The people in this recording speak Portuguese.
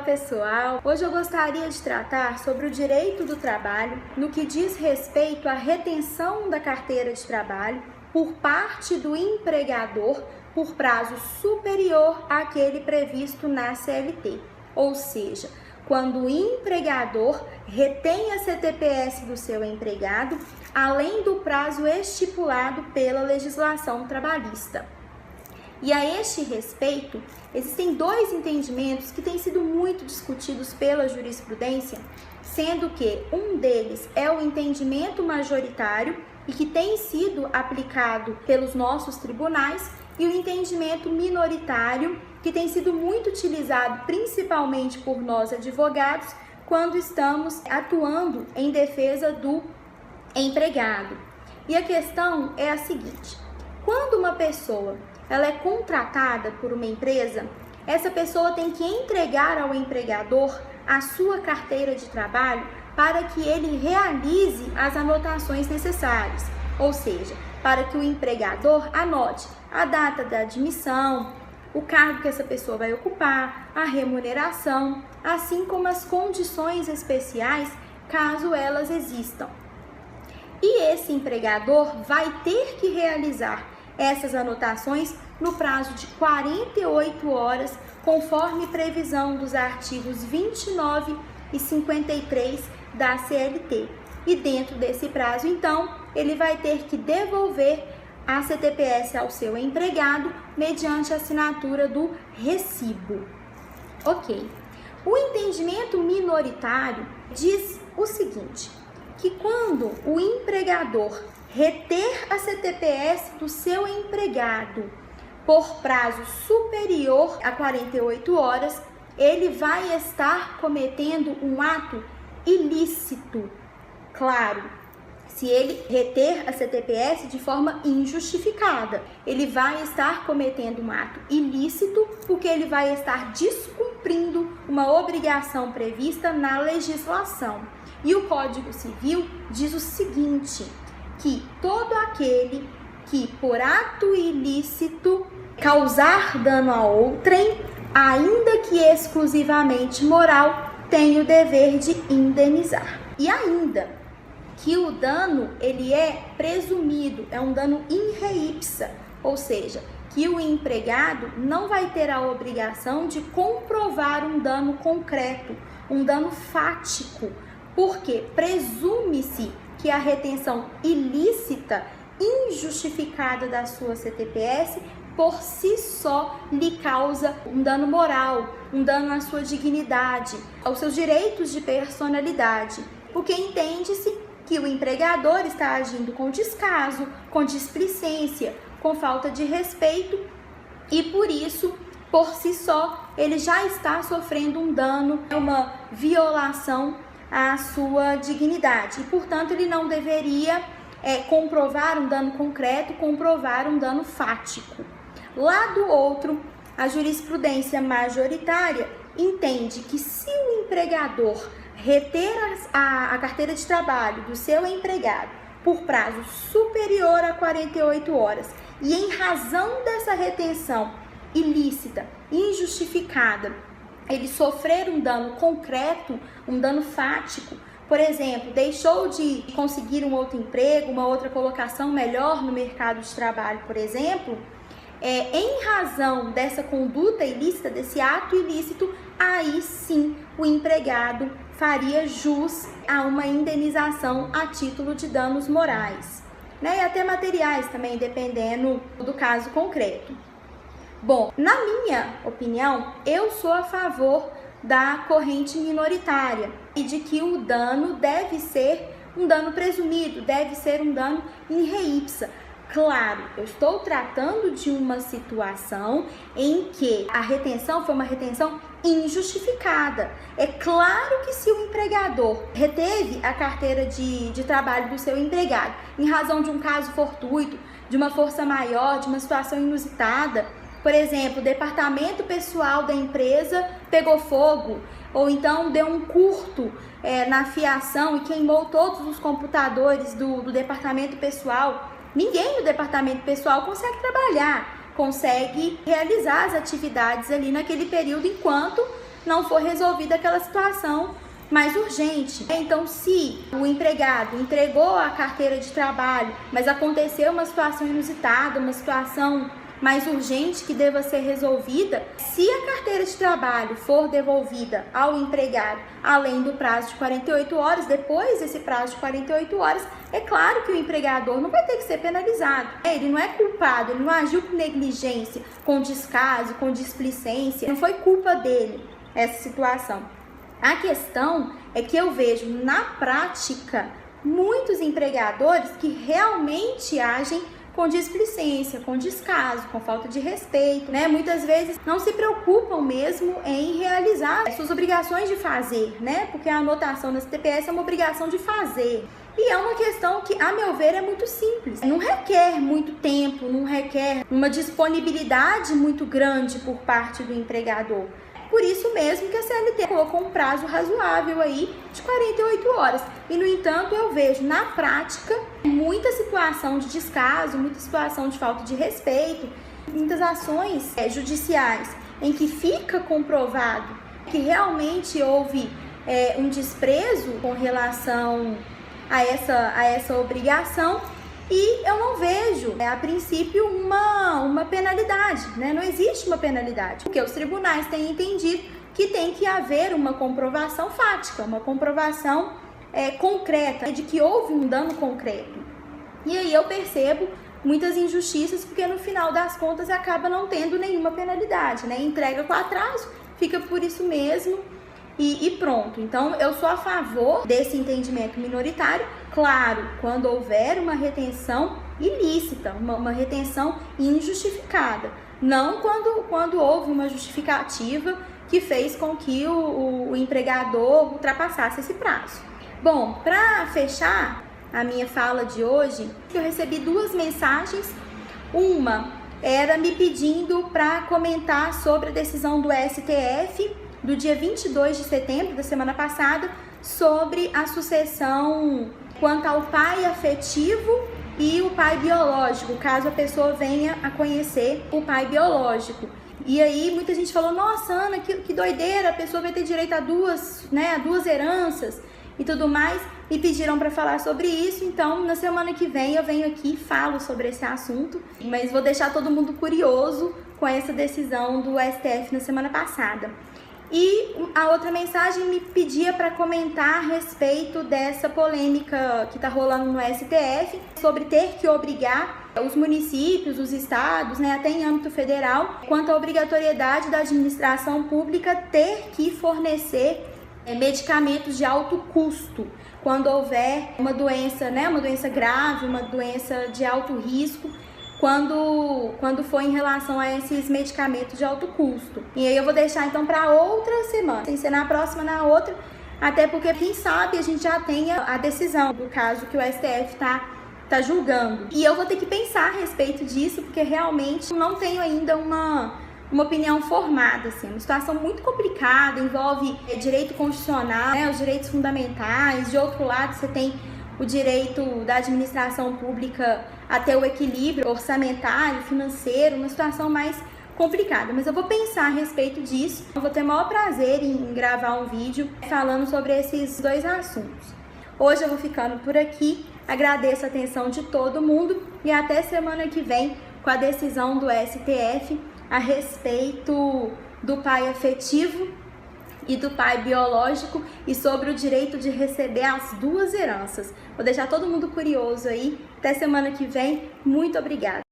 pessoal! Hoje eu gostaria de tratar sobre o direito do trabalho no que diz respeito à retenção da carteira de trabalho por parte do empregador por prazo superior àquele previsto na CLT, ou seja, quando o empregador retém a CTPS do seu empregado além do prazo estipulado pela legislação trabalhista. E a este respeito, existem dois entendimentos que têm sido muito discutidos pela jurisprudência, sendo que um deles é o entendimento majoritário e que tem sido aplicado pelos nossos tribunais, e o entendimento minoritário, que tem sido muito utilizado principalmente por nós advogados quando estamos atuando em defesa do empregado. E a questão é a seguinte: quando uma pessoa ela é contratada por uma empresa, essa pessoa tem que entregar ao empregador a sua carteira de trabalho para que ele realize as anotações necessárias, ou seja, para que o empregador anote a data da admissão, o cargo que essa pessoa vai ocupar, a remuneração, assim como as condições especiais, caso elas existam. E esse empregador vai ter que realizar essas anotações no prazo de 48 horas, conforme previsão dos artigos 29 e 53 da CLT. E dentro desse prazo, então, ele vai ter que devolver a CTPS ao seu empregado mediante a assinatura do recibo. Ok. O entendimento minoritário diz o seguinte, que quando o empregador reter a CTPS do seu empregado por prazo superior a 48 horas, ele vai estar cometendo um ato ilícito. Claro, se ele reter a CTPS de forma injustificada, ele vai estar cometendo um ato ilícito porque ele vai estar descumprindo uma obrigação prevista na legislação. E o Código Civil diz o seguinte, que todo aquele que por ato ilícito causar dano a outrem, ainda que exclusivamente moral, tem o dever de indenizar. E ainda que o dano ele é presumido, é um dano in re ipsa, ou seja, que o empregado não vai ter a obrigação de comprovar um dano concreto, um dano fático, porque presume-se que a retenção ilícita, injustificada da sua CTPS, por si só lhe causa um dano moral, um dano à sua dignidade, aos seus direitos de personalidade, porque entende-se que o empregador está agindo com descaso, com displicência, com falta de respeito e por isso, por si só, ele já está sofrendo um dano, uma violação à sua dignidade e, portanto, ele não deveria comprovar um dano concreto, comprovar um dano fático. Lá do outro, a jurisprudência majoritária entende que se o empregador reter a carteira de trabalho do seu empregado por prazo superior a 48 horas e em razão dessa retenção ilícita, injustificada, ele sofrer um dano concreto, um dano fático, por exemplo, deixou de conseguir um outro emprego, uma outra colocação melhor no mercado de trabalho, por exemplo, em razão dessa conduta ilícita, desse ato ilícito, aí sim o empregado faria jus a uma indenização a título de danos morais, né? E até materiais também, dependendo do caso concreto. Bom, na minha opinião, eu sou a favor da corrente minoritária e de que o dano deve ser um dano presumido, deve ser um dano in re ipsa. Claro, eu estou tratando de uma situação em que a retenção foi uma retenção injustificada. É claro que se o empregador reteve a carteira de trabalho do seu empregado em razão de um caso fortuito, de uma força maior, de uma situação inusitada, por exemplo, o departamento pessoal da empresa pegou fogo, ou então deu um curto na fiação e queimou todos os computadores do departamento pessoal, ninguém no departamento pessoal consegue trabalhar, consegue realizar as atividades ali naquele período enquanto não for resolvida aquela situação mais urgente. Então, se o empregado entregou a carteira de trabalho, mas aconteceu uma situação inusitada, uma situação mais urgente que deva ser resolvida, se a carteira de trabalho for devolvida ao empregado além do prazo de 48 horas, depois desse prazo de 48 horas, é claro que o empregador não vai ter que ser penalizado. Ele não é culpado, ele não agiu com negligência, com descaso, com displicência, não foi culpa dele essa situação. A questão é que eu vejo na prática muitos empregadores que realmente agem com displicência, com descaso, com falta de respeito, né? Muitas vezes não se preocupam mesmo em realizar suas obrigações de fazer, né? Porque a anotação da CTPS é uma obrigação de fazer. E é uma questão que, a meu ver, é muito simples. Não requer muito tempo, não requer uma disponibilidade muito grande por parte do empregador. Por isso mesmo que a CLT colocou um prazo razoável aí de 48 horas. E, no entanto, eu vejo na prática muita situação de descaso, muita situação de falta de respeito, muitas ações judiciais em que fica comprovado que realmente houve um desprezo com relação a essa obrigação. E eu não vejo, a princípio, uma penalidade, né? Não existe uma penalidade, porque os tribunais têm entendido que tem que haver uma comprovação fática, uma comprovação concreta, de que houve um dano concreto. E aí eu percebo muitas injustiças, porque no final das contas acaba não tendo nenhuma penalidade, né? Entrega com atraso, fica por isso mesmo. E pronto. Então, eu sou a favor desse entendimento minoritário, claro, quando houver uma retenção ilícita, uma retenção injustificada. Não quando houve uma justificativa que fez com que o empregador ultrapassasse esse prazo. Bom, para fechar a minha fala de hoje, eu recebi 2 mensagens. Uma era me pedindo para comentar sobre a decisão do STF do dia 22 de setembro da semana passada, sobre a sucessão quanto ao pai afetivo e o pai biológico, caso a pessoa venha a conhecer o pai biológico. E aí muita gente falou, nossa, Ana, que doideira, a pessoa vai ter direito a duas heranças e tudo mais. Me pediram para falar sobre isso, então na semana que vem eu venho aqui e falo sobre esse assunto, mas vou deixar todo mundo curioso com essa decisão do STF na semana passada. E a outra mensagem me pedia para comentar a respeito dessa polêmica que está rolando no STF sobre ter que obrigar os municípios, os estados, né, até em âmbito federal, quanto à obrigatoriedade da administração pública ter que fornecer medicamentos de alto custo quando houver uma doença, né, uma doença grave, uma doença de alto risco, quando for em relação a esses medicamentos de alto custo. E aí eu vou deixar então para outra semana, sem ser na próxima, na outra, até porque quem sabe a gente já tenha a decisão do caso que o STF tá julgando. E eu vou ter que pensar a respeito disso, porque realmente não tenho ainda uma opinião formada, assim, uma situação muito complicada, envolve direito constitucional, né, os direitos fundamentais, de outro lado você tem o direito da administração pública a ter o equilíbrio orçamentário, financeiro, uma situação mais complicada. Mas eu vou pensar a respeito disso, eu vou ter o maior prazer em gravar um vídeo falando sobre esses 2 assuntos. Hoje eu vou ficando por aqui, agradeço a atenção de todo mundo e até semana que vem com a decisão do STF a respeito do pai afetivo e do pai biológico e sobre o direito de receber as 2 heranças. Vou deixar todo mundo curioso aí. Até semana que vem. Muito obrigada.